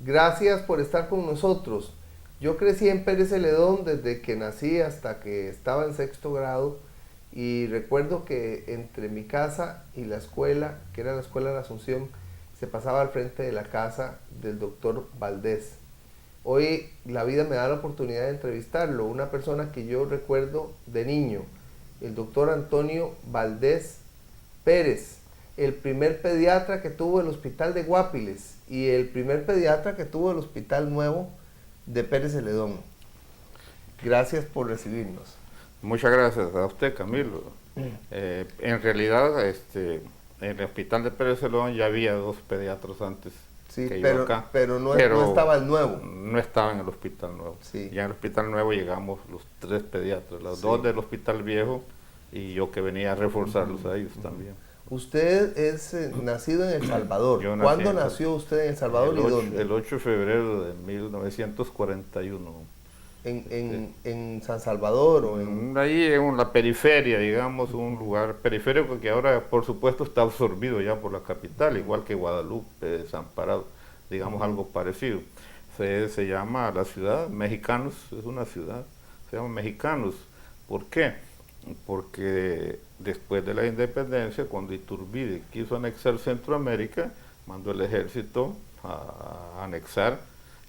Gracias por estar con nosotros. Yo crecí en Pérez Celedón desde que nací hasta que estaba en sexto grado y recuerdo que entre mi casa y la escuela, que era la Escuela de la Asunción, se pasaba al frente de la casa del doctor Valdés. Hoy la vida me da la oportunidad de entrevistarlo, una persona que yo recuerdo de niño, el doctor Antonio Valdés Pérez, el primer pediatra que tuvo el hospital de Guapiles y el primer pediatra que tuvo el hospital nuevo de Pérez Celedón. Gracias por recibirnos. Muchas gracias a usted, Camilo. En realidad, en el hospital de Pérez Celedón ya había dos pediatras antes Sí, que yo pero, acá. pero no estaba el nuevo. No estaba en el hospital nuevo. Sí. Ya en el hospital nuevo llegamos los tres pediatras, los Sí. dos del hospital viejo y yo que venía a reforzarlos a ellos también. Usted es nacido en El Salvador. Yo nací ¿Cuándo en nació usted en El Salvador y dónde? El 8 de febrero de 1941. ¿En San Salvador o en...? Ahí en la periferia, digamos, un lugar periférico que ahora, por supuesto, está absorbido ya por la capital, igual que Guadalupe, Desamparado, digamos algo parecido. Se llama la ciudad Mexicanos, es una ciudad, se llama Mexicanos. ¿Por qué? Porque después de la independencia, cuando Iturbide quiso anexar Centroamérica, mandó el ejército a anexar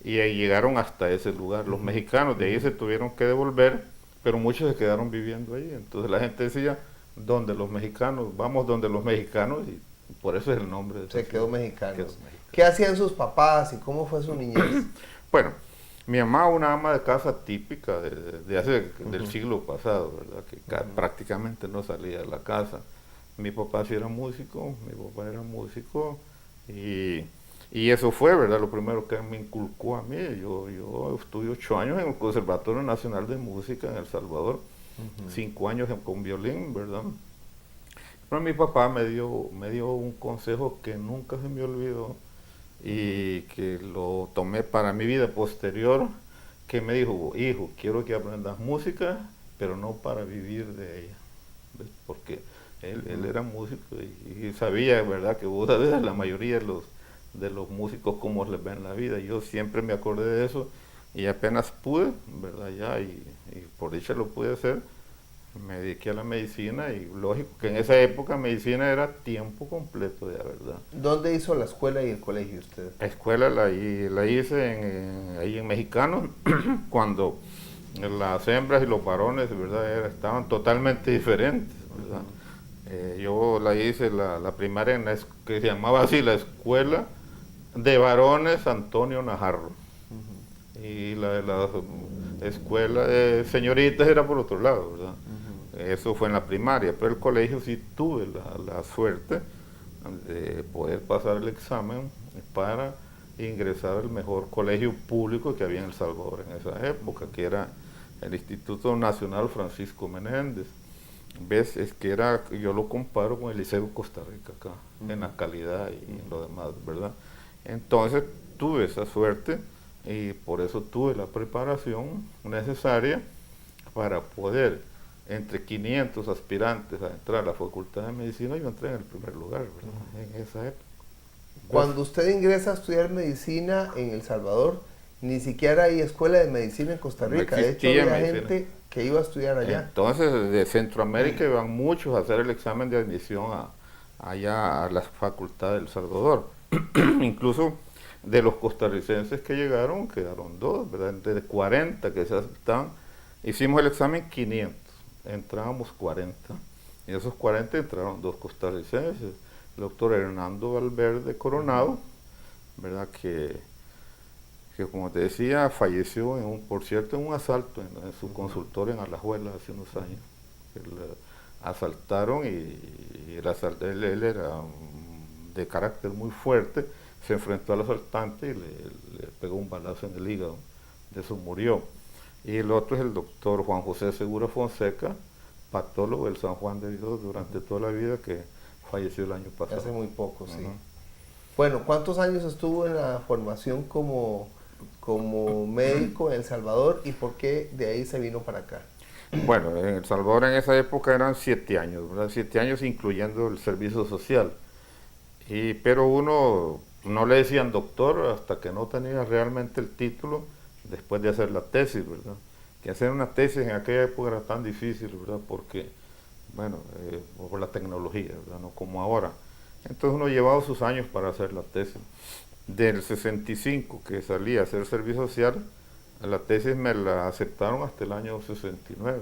y ahí llegaron hasta ese lugar. Los mexicanos de ahí se tuvieron que devolver, pero muchos se quedaron viviendo ahí. Entonces la gente decía, donde los mexicanos, vamos donde los mexicanos, y por eso es el nombre de Se quedó Mexicanos. ¿Qué hacían sus papás y cómo fue su niñez? Bueno, mi mamá, una ama de casa típica del siglo pasado, ¿verdad? Que prácticamente no salía de la casa. Mi papá sí era músico, mi papá era músico y eso fue, ¿verdad? Lo primero que me inculcó a mí. Yo estuve 8 años en el Conservatorio Nacional de Música en El Salvador, 5 años con violín, ¿verdad? Pero mi papá me dio un consejo que nunca se me olvidó y que lo tomé para mi vida posterior, que me dijo, hijo, quiero que aprendas música, pero no para vivir de ella, ¿ves? Porque él era músico y sabía, ¿verdad?, que vos sabés la mayoría de los músicos cómo les ven la vida. Yo siempre me acordé de eso y apenas pude, ¿verdad?, ya, y por dicha lo pude hacer. Me dediqué a la medicina y lógico que en esa época medicina era tiempo completo ya, ¿verdad? ¿Dónde hizo la escuela y el colegio usted? La escuela la hice ahí en Mexicano, cuando las hembras y los varones, ¿verdad?, estaban totalmente diferentes, ¿verdad? Yo la hice la primaria que se llamaba así, la Escuela de Varones Antonio Najarro. Y la de la escuela de señoritas era por otro lado, ¿verdad? Eso fue en la primaria, pero el colegio sí tuve la suerte de poder pasar el examen para ingresar al mejor colegio público que había en El Salvador en esa época, que era el Instituto Nacional Francisco Menéndez. ¿Ves? Es que yo lo comparo con el Liceo Costa Rica acá, en la calidad y en lo demás, ¿verdad? Entonces tuve esa suerte y por eso tuve la preparación necesaria para poder, entre 500 aspirantes a entrar a la Facultad de Medicina, yo entré en el primer lugar, ¿verdad?, en esa época. Cuando usted ingresa a estudiar medicina en El Salvador, ni siquiera hay escuela de medicina en Costa Rica. No de hecho, había medicina. gente que iba a estudiar allá. Entonces, de Centroamérica iban muchos a hacer el examen de admisión allá a la Facultad de El Salvador. Incluso de los costarricenses que llegaron, quedaron 2, ¿verdad? De 40 que se aceptaban, hicimos el examen 500, entrábamos 40. Y de esos 40 entraron 2 costarricenses, el doctor Hernando Valverde Coronado, ¿verdad?, que como te decía, falleció, por cierto, en un asalto en su consultorio en Alajuela hace unos años. Asaltaron y él era de carácter muy fuerte, se enfrentó al asaltante y le pegó un balazo en el hígado, de eso murió. Y el otro es el doctor Juan José Segura Fonseca, patólogo del San Juan de Dios durante toda la vida, que falleció el año pasado. Hace muy poco, sí. Bueno, ¿cuántos años estuvo en la formación como médico en El Salvador y por qué de ahí se vino para acá? Bueno, en El Salvador en esa época eran 7 años, ¿verdad? 7 años incluyendo el servicio social. Pero uno no le decían doctor hasta que no tenía realmente el título después de hacer la tesis, ¿verdad? Que hacer una tesis en aquella época era tan difícil, ¿verdad? Porque, bueno, por la tecnología, ¿verdad? No como ahora. Entonces uno llevaba sus años para hacer la tesis. Del 65 que salí a hacer servicio social, la tesis me la aceptaron hasta el año 69.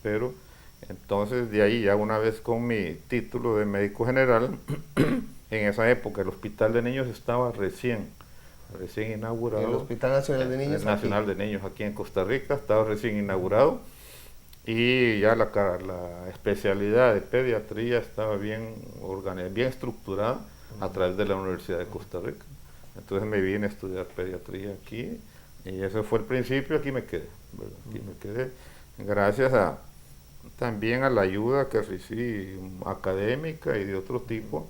Pero entonces de ahí ya una vez con mi título de médico general, en esa época el Hospital de Niños estaba recién inaugurado. El Hospital Nacional de Niños Nacional aquí. de Niños aquí en Costa Rica, estaba recién inaugurado y ya la especialidad de pediatría estaba bien bien estructurada a través de la Universidad de Costa Rica. Entonces me vine a estudiar pediatría aquí y ese fue el principio, aquí me quedé, ¿verdad? Aquí me quedé gracias también a la ayuda que recibí académica y de otro tipo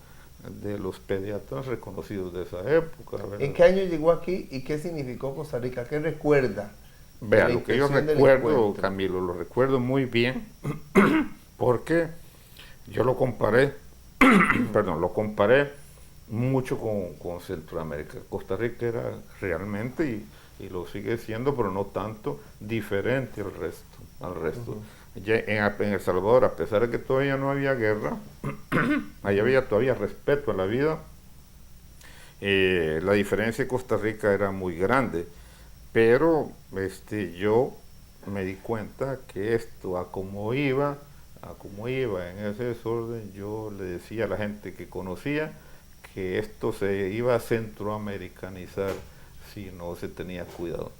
de los pediatras reconocidos de esa época, ¿verdad? ¿En qué año llegó aquí y qué significó Costa Rica? ¿Qué recuerda? Vea, lo que yo recuerdo, Camilo, lo recuerdo muy bien, porque yo lo comparé, perdón, lo comparé mucho con Centroamérica. Costa Rica era realmente, y lo sigue siendo, pero no tanto, diferente al resto. Ya en El Salvador, a pesar de que todavía no había guerra, ahí había todavía respeto a la vida, la diferencia de Costa Rica era muy grande. Pero yo me di cuenta que esto, a como iba en ese desorden, yo le decía a la gente que conocía que esto se iba a centroamericanizar si no se tenía cuidado.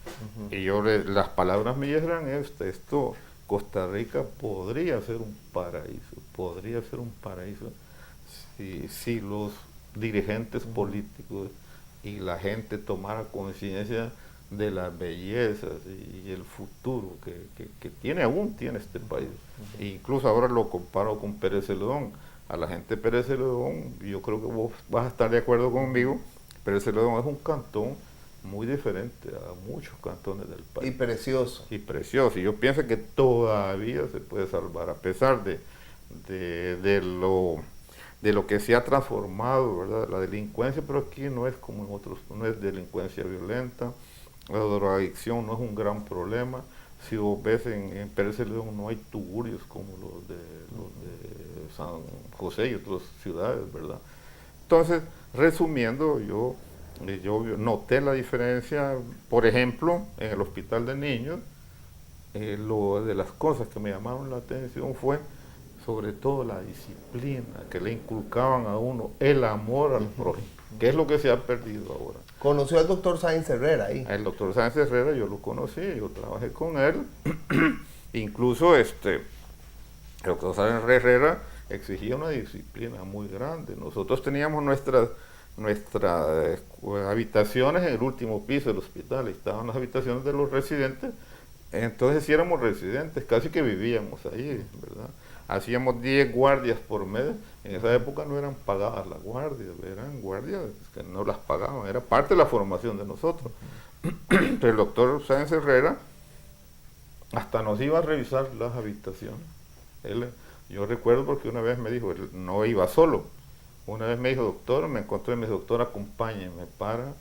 Y las palabras mías eran esto, Costa Rica podría ser un paraíso si los dirigentes políticos y la gente tomara conciencia de las bellezas y el futuro que aún tiene este país. E incluso ahora lo comparo con Pérez Celedón. A la gente de Pérez Celedón, yo creo que vos vas a estar de acuerdo conmigo, Pérez Celedón es un cantón muy diferente a muchos cantones del país. Y precioso. Y precioso. Y yo pienso que todavía se puede salvar, a pesar de lo que se ha transformado, ¿verdad? La delincuencia, pero aquí no es como en otros, no es delincuencia violenta. La drogadicción no es un gran problema. Si vos ves en Pérez Celedón no hay tugurios como los de San José y otras ciudades, ¿verdad? Entonces, resumiendo, yo noté la diferencia, por ejemplo, en el Hospital de Niños, lo de las cosas que me llamaron la atención fue sobre todo la disciplina que le inculcaban a uno, el amor al prójimo, que es lo que se ha perdido ahora. ¿Conoció al doctor Sáenz Herrera ahí? El doctor Sáenz Herrera yo lo conocí, yo trabajé con él, incluso el doctor Sáenz Herrera exigía una disciplina muy grande. Nosotros teníamos nuestras habitaciones en el último piso del hospital, estaban las habitaciones de los residentes, entonces si éramos residentes, casi que vivíamos ahí, ¿verdad? Hacíamos 10 guardias por mes, en esa época no eran pagadas las guardias, eran guardias que no las pagaban, era parte de la formación de nosotros. Pero el doctor Sáenz Herrera hasta nos iba a revisar las habitaciones. Yo recuerdo porque una vez me dijo, él no iba solo, una vez me dijo, doctor, me encontré, me dijo, doctor, acompáñeme para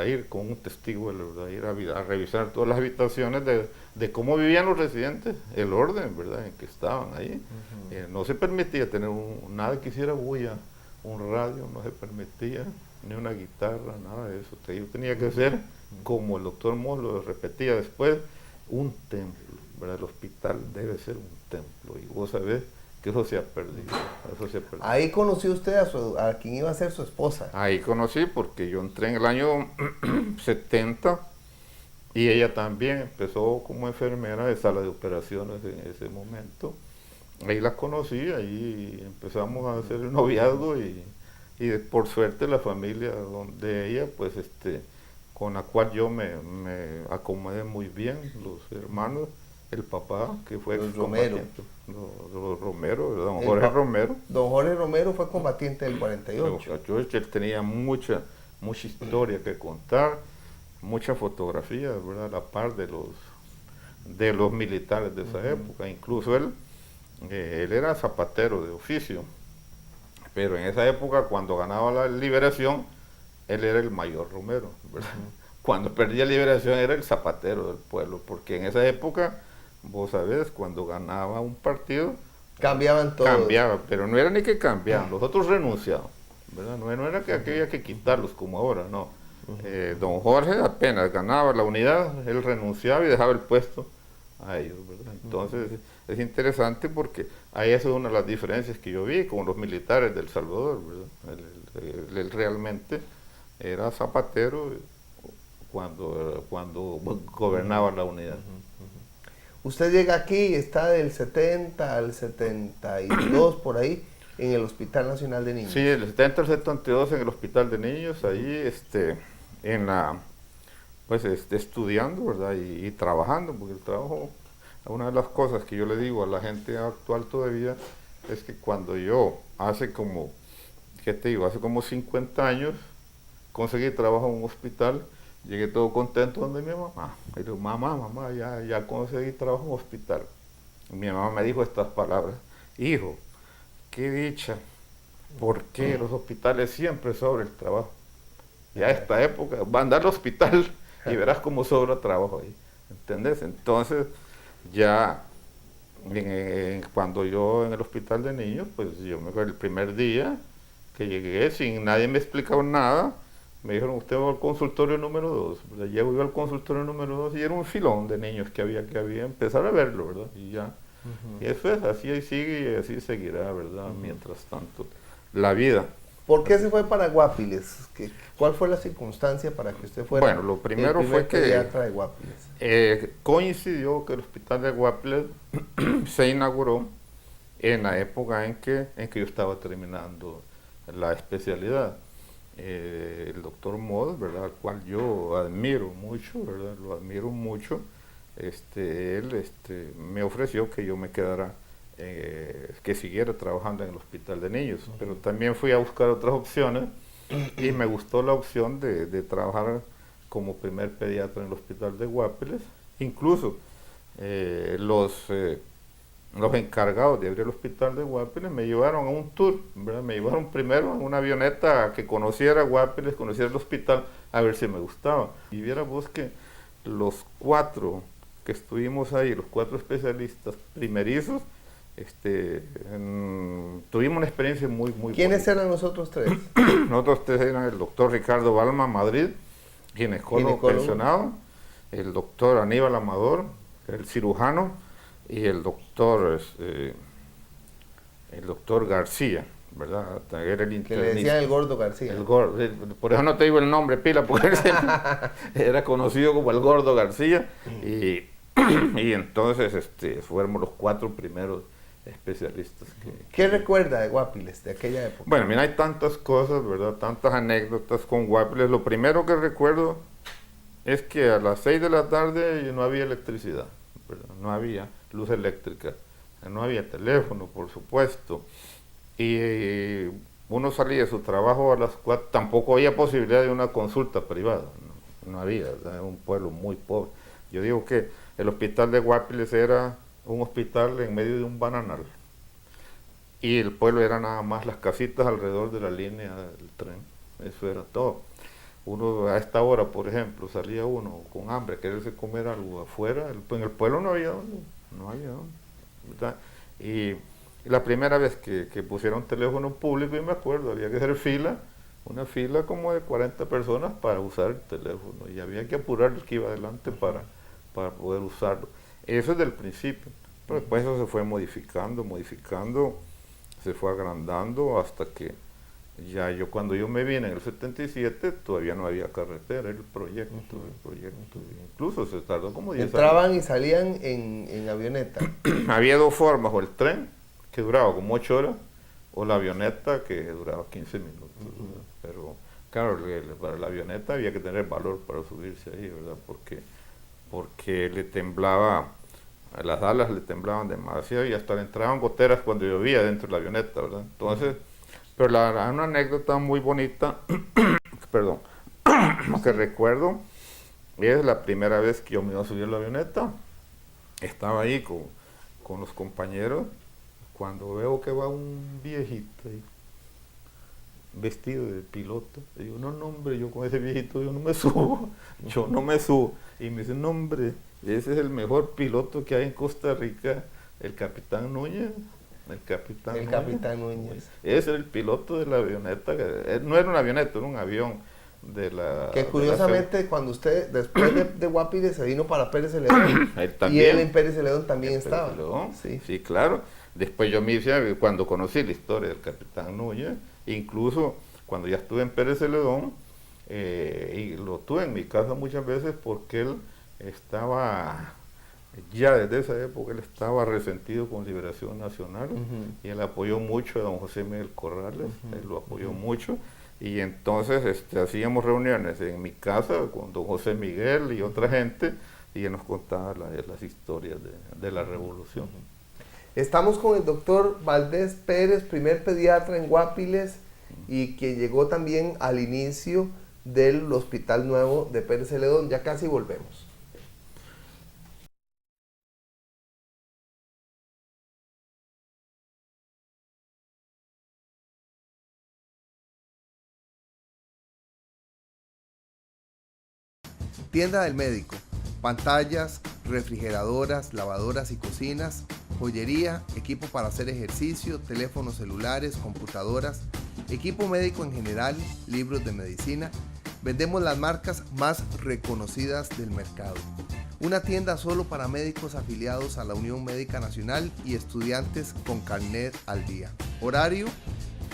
ir con un testigo, ¿verdad? Ir a revisar todas las habitaciones de cómo vivían los residentes, el orden, ¿verdad?, en que estaban ahí. No se permitía tener nada que hiciera bulla, un radio no se permitía, ni una guitarra, nada de eso. Yo tenía que ser, como el doctor Moss lo repetía después, un templo, ¿verdad? El hospital debe ser un templo, y vos sabés que eso se ha perdido. Ahí conoció usted a quien iba a ser su esposa. Ahí conocí porque yo entré en el año 70 y ella también empezó como enfermera de sala de operaciones en ese momento. Ahí la conocí, ahí empezamos a hacer el noviazgo y por suerte la familia de ella, pues con la cual yo me acomodé muy bien, los hermanos, el papá, que fue los Romero. Los Romero, don Jorge Romero. Don Jorge Romero fue combatiente del 48. Él tenía mucha historia que contar, muchas fotografías, ¿verdad? A la par de los militares de esa época. Incluso él era zapatero de oficio, Pero en esa época, cuando ganaba la Liberación, él era el mayor Romero, ¿verdad? Cuando perdía Liberación era el zapatero del pueblo, porque en esa época, vos sabés, cuando ganaba un partido, Cambiaban todos. cambiaba, pero no era ni que cambiaban, los otros renunciaban, ¿verdad? No era que había que quitarlos como ahora, no. Don Jorge apenas ganaba la unidad, él renunciaba y dejaba el puesto a ellos, ¿verdad? Entonces es interesante porque ahí es una de las diferencias que yo vi con los militares del Salvador, ¿verdad? Él realmente era zapatero cuando gobernaba la unidad. Usted llega aquí y está del 70 al 72 por ahí en el Hospital Nacional de Niños. Sí, del 70 al 72 en el Hospital de Niños, ahí estudiando, ¿verdad? Y trabajando, porque el trabajo, una de las cosas que yo le digo a la gente actual todavía es que cuando yo hace como 50 años conseguí trabajo en un hospital, llegué todo contento donde mi mamá. Y le digo, mamá, ya conseguí trabajo en un hospital. Y mi mamá me dijo estas palabras: hijo, qué dicha, ¿por qué los hospitales siempre sobra el trabajo? Ya a esta época, va a andar al hospital y verás cómo sobra trabajo ahí, ¿entendés? Entonces, ya cuando yo en el hospital de niños, pues yo me acuerdo el primer día que llegué, sin nadie me explicaba nada, me dijeron, usted va al consultorio número 2. Llego yo al consultorio número 2 y era un filón de niños que había empezar a verlo, ¿verdad? Y ya, y eso es, así sigue y así seguirá, ¿verdad? Mientras tanto, la vida. ¿Por qué se fue para Guapiles? ¿Cuál fue la circunstancia para que usted fuera bueno, lo primero el fue que pediatra de Guapiles? Coincidió que el hospital de Guapiles se inauguró en la época en que yo estaba terminando la especialidad. El doctor Mod, ¿verdad? Al cual yo admiro mucho, ¿verdad? Lo admiro mucho. Él me ofreció que yo me quedara, que siguiera trabajando en el hospital de niños, pero también fui a buscar otras opciones y me gustó la opción de trabajar como primer pediatra en el hospital de Guapiles. Incluso los encargados de abrir el hospital de Guapiles me llevaron a un tour, ¿verdad? Me llevaron primero en una avioneta a que conociera Guapiles, conociera el hospital, a ver si me gustaba. Y viera vos que los 4 que estuvimos ahí, los 4 especialistas primerizos, tuvimos una experiencia muy ¿Quiénes bonita. eran los otros 3? Nosotros 3 eran el doctor Ricardo Balma, Madrid, ginecólogo pensionado, el doctor Aníbal Amador, el cirujano, y el doctor García, ¿verdad? Era el internista. Que le decían el gordo García. El gordo, por eso no te digo el nombre, pila, porque era conocido como el gordo García. Y entonces fuimos los 4 primeros especialistas. ¿Qué recuerda de Guapiles, de aquella época? Bueno, mira, hay tantas cosas, ¿verdad? Tantas anécdotas con Guapiles. Lo primero que recuerdo es que a las 6 de la tarde no había electricidad, ¿verdad? No había luz eléctrica, no había teléfono, por supuesto, y uno salía de su trabajo a las 4, tampoco había posibilidad de una consulta privada, no había, ¿verdad? Era un pueblo muy pobre. Yo digo que el hospital de Guapiles era un hospital en medio de un bananal, y el pueblo era nada más las casitas alrededor de la línea del tren, eso era todo. Uno a esta hora, por ejemplo, salía uno con hambre, quererse comer algo afuera, en el pueblo no había dónde, ¿verdad? Y la primera vez que pusieron teléfono público, y me acuerdo, había que hacer una fila como de 40 personas para usar el teléfono, y había que apurar el que iba adelante para poder usarlo. Eso es del principio, pero después eso se fue modificando, se fue agrandando hasta que ya cuando yo me vine en el 77 todavía no había carretera, era el proyecto, incluso se tardó como 10 años. ¿Entraban y salían en avioneta? Había 2 formas, o el tren, que duraba como 8 horas, o la avioneta, que duraba 15 minutos. Pero claro, para la avioneta había que tener valor para subirse ahí, ¿verdad? Porque le temblaba, las alas le temblaban demasiado y hasta le entraban goteras cuando llovía dentro de la avioneta, ¿verdad? Entonces, pero una anécdota muy bonita, perdón, que recuerdo, es la primera vez que yo me iba a subir a la avioneta. Estaba ahí con los compañeros, cuando veo que va un viejito ahí, vestido de piloto. Y digo, no, hombre, yo con ese viejito yo no me subo, yo no me subo. Y me dice, no, hombre, ese es el mejor piloto que hay en Costa Rica, el capitán Núñez. El capitán Núñez. Ese era el piloto de la avioneta, no era una avioneta, era un avión de la... Que curiosamente cuando usted, después de Guapiles, se vino para Pérez Celedón. También, y él en Pérez Celedón también estaba. Sí, claro. Después yo me hice, cuando conocí la historia del capitán Núñez, incluso cuando ya estuve en Pérez Celedón, y lo tuve en mi casa muchas veces porque él estaba, ya desde esa época, él estaba resentido con Liberación Nacional, y él apoyó mucho a don José Miguel Corrales, él lo apoyó mucho, y entonces hacíamos reuniones en mi casa con don José Miguel y otra gente, y él nos contaba las historias de la revolución. Estamos con el doctor Valdés Pérez, primer pediatra en Guapiles y quien llegó también al inicio del Hospital Nuevo de Pérez Celedón. Ya casi volvemos. Tienda del médico. Pantallas, refrigeradoras, lavadoras y cocinas, joyería, equipo para hacer ejercicio, teléfonos celulares, computadoras, equipo médico en general, libros de medicina. Vendemos las marcas más reconocidas del mercado. Una tienda solo para médicos afiliados a la Unión Médica Nacional y estudiantes con carnet al día. Horario: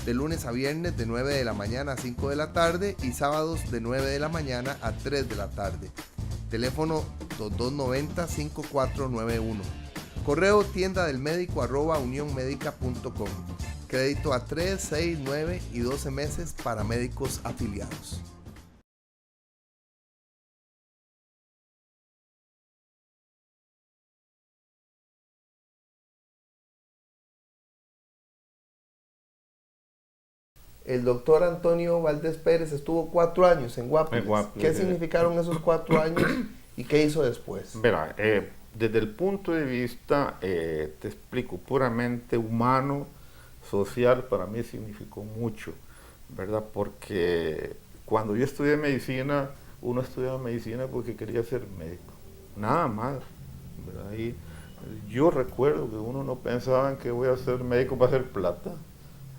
de lunes a viernes de 9 de la mañana a 5 de la tarde y sábados de 9 de la mañana a 3 de la tarde. Teléfono 2290-5491. Correo tiendadelmedico@unionmedica.com. Crédito a 3, 6, 9 y 12 meses para médicos afiliados. El doctor Antonio Valdés Pérez estuvo 4 años en Guapiles. ¿Qué significaron esos 4 años y qué hizo después? Verá, desde el punto de vista, te explico, puramente humano, social, para mí significó mucho, ¿verdad? Porque cuando yo estudié medicina, uno estudiaba medicina porque quería ser médico, nada más, ¿verdad? Y yo recuerdo que uno no pensaba en que voy a ser médico para hacer plata,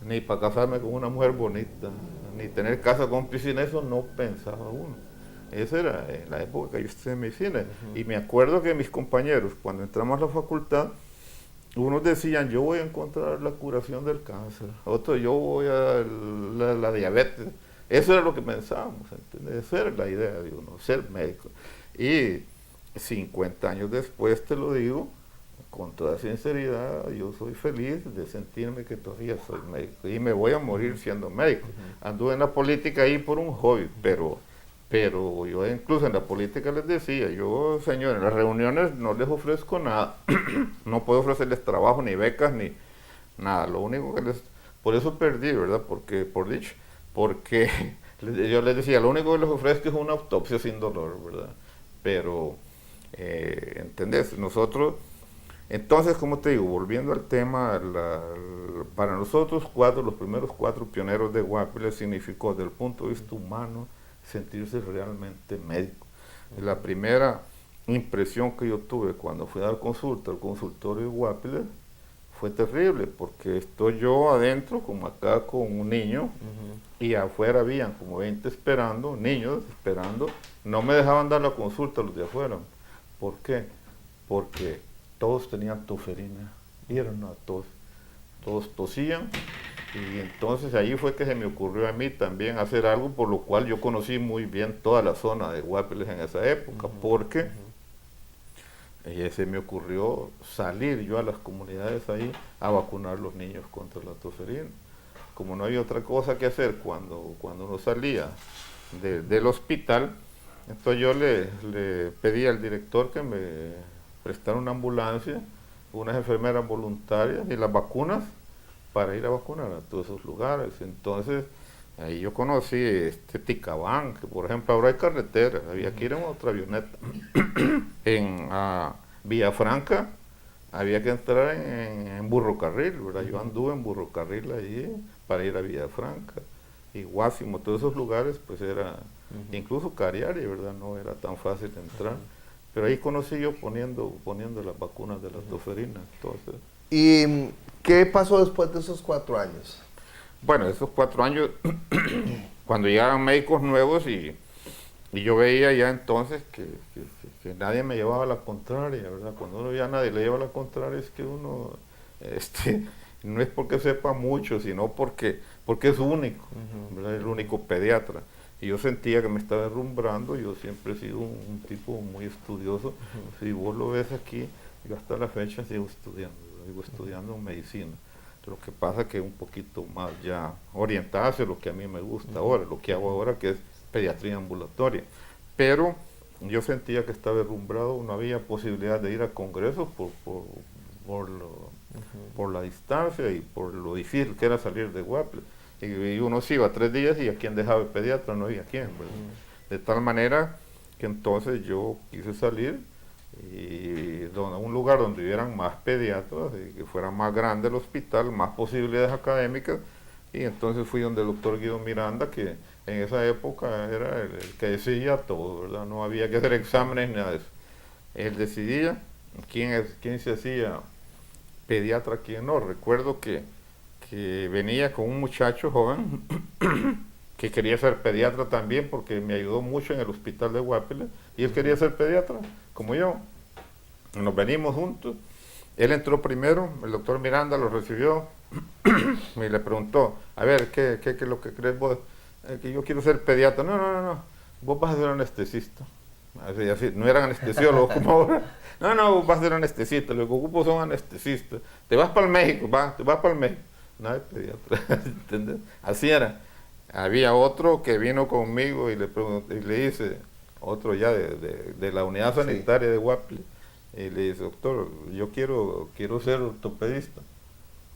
ni para casarme con una mujer bonita, ni tener casa con piscina, eso no pensaba uno. Esa era en la época que yo estudié medicina. Y me acuerdo que mis compañeros, cuando entramos a la facultad, unos decían, yo voy a encontrar la curación del cáncer, otros, yo voy a la diabetes. Eso era lo que pensábamos, ¿entiendes? Esa era la idea de uno, ser médico. Y 50 años después, te lo digo, con toda sinceridad, yo soy feliz de sentirme que todavía soy médico y me voy a morir siendo médico. Anduve en la política ahí por un hobby, pero yo incluso en la política les decía, yo, señores, en las reuniones no les ofrezco nada, no puedo ofrecerles trabajo, ni becas, ni nada, lo único que por eso perdí, ¿verdad? Porque yo les decía, lo único que les ofrezco es una autopsia sin dolor, ¿verdad? Pero, ¿entendés? Nosotros... Entonces, como te digo, volviendo al tema, para nosotros los primeros 4 pioneros de Guapiles significó, desde el punto de vista humano, sentirse realmente médico. La primera impresión que yo tuve cuando fui a dar consulta al consultorio de Guapiles fue terrible, porque estoy yo adentro, como acá, con un niño, y afuera habían como 20 esperando, niños esperando, no me dejaban dar la consulta a los de afuera. ¿Por qué? Porque todos tenían toferina, y era una tos, todos tosían, y entonces ahí fue que se me ocurrió a mí también hacer algo, por lo cual yo conocí muy bien toda la zona de Guapiles en esa época, porque se me ocurrió salir yo a las comunidades ahí a vacunar a los niños contra la toferina. Como no había otra cosa que hacer cuando uno salía del hospital, entonces yo le pedí al director que me prestara una ambulancia, unas enfermeras voluntarias y las vacunas para ir a vacunar a todos esos lugares. Entonces ahí yo conocí Ticabán, que por ejemplo ahora hay carretera, había que ir en otra avioneta. En Villafranca había que entrar en burrocarril, ¿verdad? Yo anduve en burrocarril allí para ir a Villafranca. y Guásimo, todos esos lugares, pues era, incluso Cariari, ¿verdad? No era tan fácil entrar. Pero ahí conocí yo poniendo las vacunas de la toferina. Entonces, ¿Y qué pasó después de esos 4 años? bueno, esos 4 años, cuando llegaban médicos nuevos y yo veía ya entonces que nadie me llevaba la contraria, ¿verdad? Cuando uno ya nadie le lleva la contraria es que uno, no es porque sepa mucho, sino porque es único, ¿verdad? Es el único pediatra. Y yo sentía que me estaba derrumbrando, yo siempre he sido un tipo muy estudioso. Si vos lo ves aquí, yo hasta la fecha sigo estudiando medicina. Lo que pasa es que un poquito más ya orientada hacia lo que a mí me gusta ahora, lo que hago ahora, que es pediatría ambulatoria. Pero yo sentía que estaba derrumbrado, no había posibilidad de ir a congresos por la distancia y por lo difícil que era salir de Guaple. Y uno se iba 3 días y a quien dejaba el pediatra no había quien, ¿verdad? De tal manera que entonces yo quise salir y a un lugar donde hubieran más pediatras y que fuera más grande el hospital, más posibilidades académicas, y entonces fui donde el doctor Guido Miranda, que en esa época era el que decidía todo, ¿verdad? No había que hacer exámenes ni nada de eso. Él decidía quién se hacía pediatra, quién no. Recuerdo que venía con un muchacho joven que quería ser pediatra también porque me ayudó mucho en el hospital de Guapiles y él quería ser pediatra como yo. Nos venimos juntos. Él entró primero, el doctor Miranda lo recibió y le preguntó, a ver, ¿qué es lo que crees vos? Que yo quiero ser pediatra. No, vos vas a ser anestesista. Así, no eran anestesiólogos como ahora. No, vos vas a ser anestesista, lo que ocupo son anestesistas. Te vas para el México, te vas para el México. No hay pediatra, ¿entendés? Así era. Había otro que vino conmigo y le dice, otro ya de la unidad sanitaria de Guaple, y le dice, doctor, yo quiero ser ortopedista.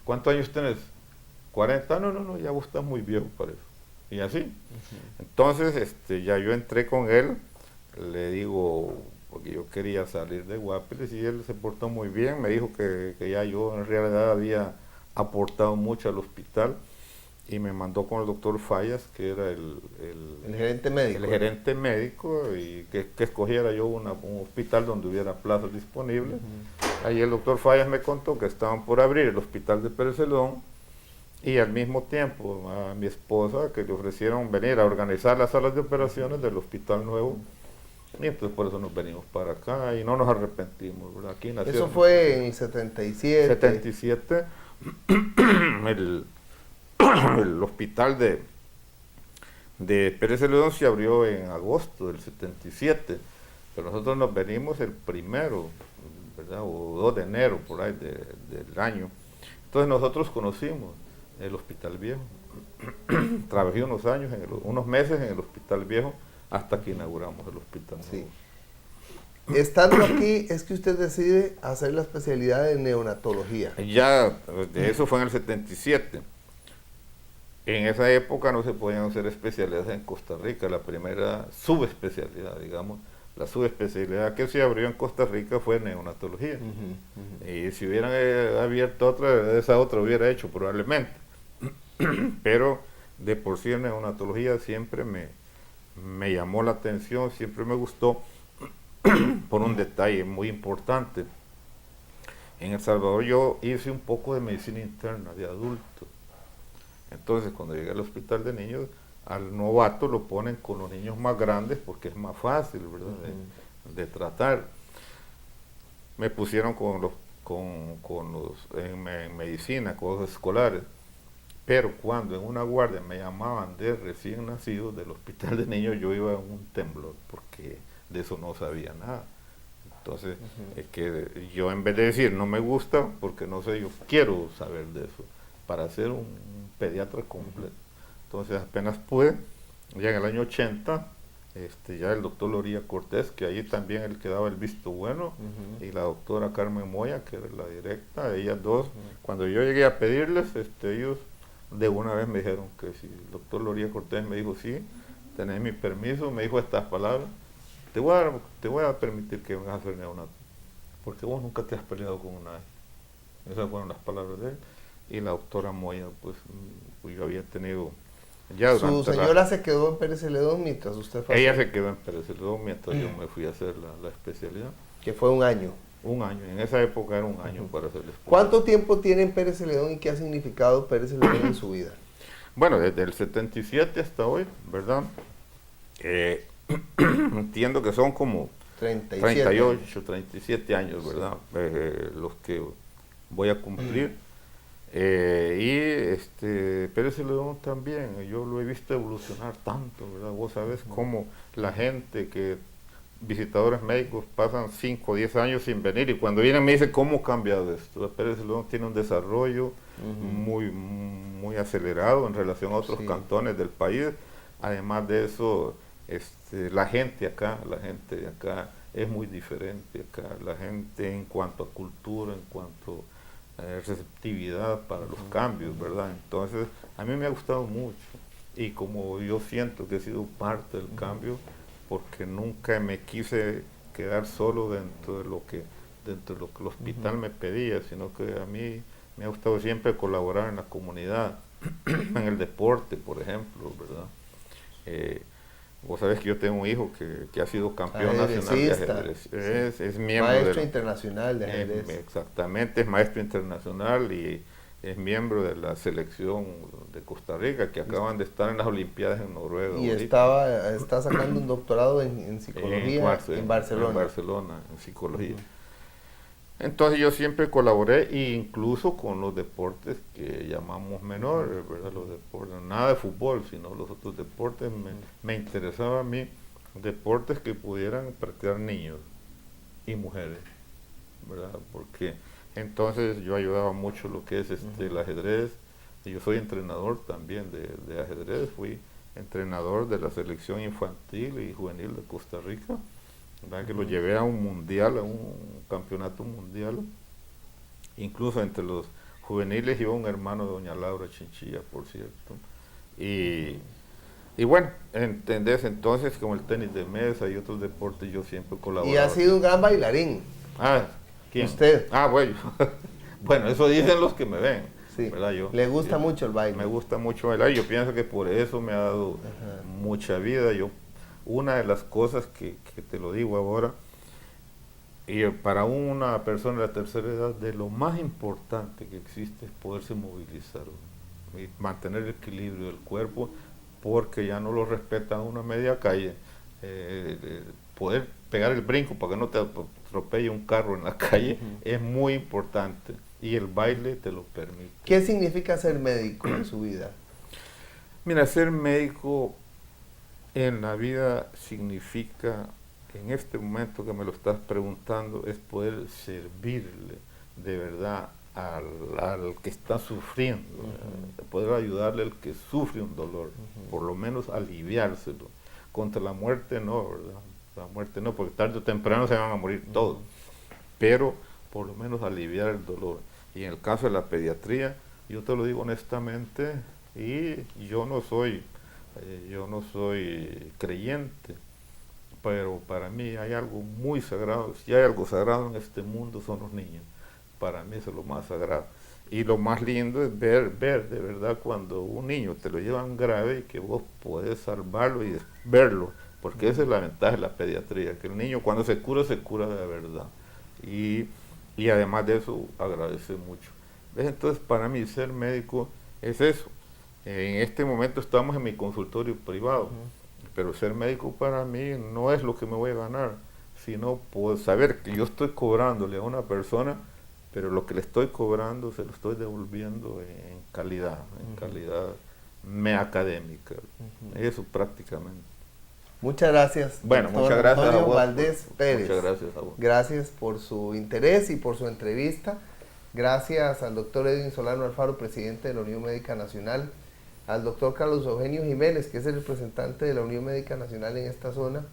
¿Cuántos años tenés? 40. No, ya vos estás muy viejo para eso. Y así. Entonces, ya yo entré con él, le digo, porque yo quería salir de Guapiles y él se portó muy bien, me dijo que ya yo en realidad había aportado mucho al hospital y me mandó con el doctor Fallas, que era el gerente médico. El gerente médico, y que escogiera yo un hospital donde hubiera plazas disponibles. Ahí el doctor Fallas me contó que estaban por abrir el hospital de Pérez Celedón y al mismo tiempo a mi esposa que le ofrecieron venir a organizar las salas de operaciones del hospital nuevo. Y entonces por eso nos venimos para acá y no nos arrepentimos, ¿verdad? Aquí nació. Eso fue en el 77. 77. El hospital de Pérez Celedón se abrió en agosto del 77, pero nosotros nos venimos el 1, ¿verdad? O 2 de enero, por ahí del año. Entonces nosotros conocimos el Hospital Viejo. Trabajé unos meses en el Hospital Viejo hasta que inauguramos el hospital. Sí. Estando aquí es que usted decide hacer la especialidad de neonatología. Ya, eso fue en el 77. En esa época no se podían hacer especialidades en Costa Rica. La primera subespecialidad, digamos, la subespecialidad que se abrió en Costa Rica fue neonatología. Y si hubieran abierto otra, esa otra hubiera hecho probablemente. Pero de por sí en neonatología siempre me llamó la atención, siempre me gustó por un detalle muy importante. En El Salvador yo hice un poco de medicina interna de adultos. Entonces cuando llegué al hospital de niños, al novato lo ponen con los niños más grandes porque es más fácil, ¿verdad? De tratar. Me pusieron con los en medicina, con los escolares. Pero cuando en una guardia me llamaban de recién nacidos del hospital de niños, yo iba en un temblor porque de eso no sabía nada. Entonces, es que yo en vez de decir no me gusta, porque no sé, yo quiero saber de eso, para ser un pediatra completo. Entonces, apenas pude, ya en el año 80, ya el doctor Loría Cortés, que allí también él que daba el visto bueno, y la doctora Carmen Moya, que era la directa, ellas dos, cuando yo llegué a pedirles, ellos de una vez me dijeron que si el doctor Loría Cortés me dijo sí, tenés mi permiso, me dijo estas palabras, te voy a permitir que vengas a hacer neonato, porque vos nunca te has peleado con nadie. Esas fueron las palabras de él. Y la doctora Moya, pues yo había tenido Ya ¿Su señora se quedó en Pérez Celedón mientras usted fue? Ella se quedó en Pérez Celedón mientras yo me fui a hacer la especialidad. Que fue un año. Un año, en esa época era un año para hacer la especialidad. ¿Cuánto tiempo tiene en Pérez Celedón y qué ha significado Pérez Celedón en su vida? Bueno, desde el 77 hasta hoy, ¿verdad? Entiendo que son como 38, 37 años, ¿verdad? Sí. Los que voy a cumplir. Pérez Celedón también, yo lo he visto evolucionar tanto, ¿verdad? Vos sabés cómo la gente visitadores médicos pasan 5 o 10 años sin venir y cuando vienen me dicen cómo ha cambiado esto. Pérez Celedón tiene un desarrollo muy acelerado en relación a otros cantones del país. Además de eso, la gente de acá es muy diferente acá. La gente en cuanto a cultura, en cuanto a receptividad para los cambios, ¿verdad? Entonces, a mí me ha gustado mucho y como yo siento que he sido parte del cambio, porque nunca me quise quedar solo dentro de lo que el hospital me pedía, sino que a mí me ha gustado siempre colaborar en la comunidad, en el deporte, por ejemplo, ¿verdad? Vos sabés que yo tengo un hijo que ha sido campeón nacional de ajedrez. Es miembro maestro internacional de ajedrez. Exactamente, es maestro internacional y es miembro de la selección de Costa Rica, que acaban de estar en las Olimpiadas en Noruega. Y está sacando un doctorado en psicología en Barcelona. En Barcelona, en psicología. Entonces yo siempre colaboré, incluso con los deportes que llamamos menores, ¿verdad? Los deportes, nada de fútbol, sino los otros deportes. Me interesaba a mí deportes que pudieran practicar niños y mujeres, ¿verdad? Porque entonces yo ayudaba mucho lo que es el ajedrez. Y yo soy entrenador también de ajedrez, fui entrenador de la selección infantil y juvenil de Costa Rica, ¿verdad? Que lo llevé a un mundial, a un campeonato mundial. Incluso entre los juveniles iba un hermano de doña Laura Chinchilla, por cierto. Y bueno, entendés, entonces como el tenis de mesa y otros deportes yo siempre colaboraba. Y ha sido un gran bailarín. ¿Quién? Usted. Bueno. Bueno, eso dicen los que me ven. Sí. ¿Verdad? Le gusta mucho el baile. Me gusta mucho bailar. Yo pienso que por eso me ha dado mucha vida. Una de las cosas que te lo digo ahora, y para una persona de la tercera edad, de lo más importante que existe es poderse movilizar y mantener el equilibrio del cuerpo, porque ya no lo respetan uno a media calle. Poder pegar el brinco para que no te atropelle un carro en la calle es muy importante y el baile te lo permite. ¿Qué significa ser médico en su vida? Mira, ser médico en la vida significa, en este momento que me lo estás preguntando, es poder servirle de verdad al que está sufriendo, poder ayudarle al que sufre un dolor, por lo menos aliviárselo. Contra la muerte no, ¿verdad? La muerte no, porque tarde o temprano se van a morir todos, pero por lo menos aliviar el dolor. Y en el caso de la pediatría, yo te lo digo honestamente, y yo no soy creyente, pero para mí hay algo muy sagrado. Si hay algo sagrado en este mundo son los niños. Para mí eso es lo más sagrado. Y lo más lindo es ver de verdad cuando un niño te lo llevan grave y que vos podés salvarlo y verlo, porque esa es la ventaja de la pediatría, que el niño cuando se cura de verdad. Y además de eso agradece mucho. ¿Ves? Entonces para mí ser médico es eso. En este momento estamos en mi consultorio privado, pero ser médico para mí no es lo que me voy a ganar, sino poder saber que yo estoy cobrándole a una persona, pero lo que le estoy cobrando se lo estoy devolviendo en calidad académica. Eso prácticamente. Muchas gracias. Bueno, muchas gracias Antonio a vos. Valdés Pérez. Muchas gracias a vos. Gracias por su interés y por su entrevista. Gracias al doctor Edwin Solano Alfaro, presidente de la Unión Médica Nacional, al doctor Carlos Eugenio Jiménez, que es el representante de la Unión Médica Nacional en esta zona,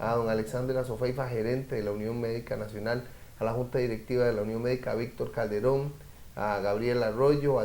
a don Alexander Azofeifa, gerente de la Unión Médica Nacional, a la Junta Directiva de la Unión Médica, Víctor Calderón, a Gabriel Arroyo, a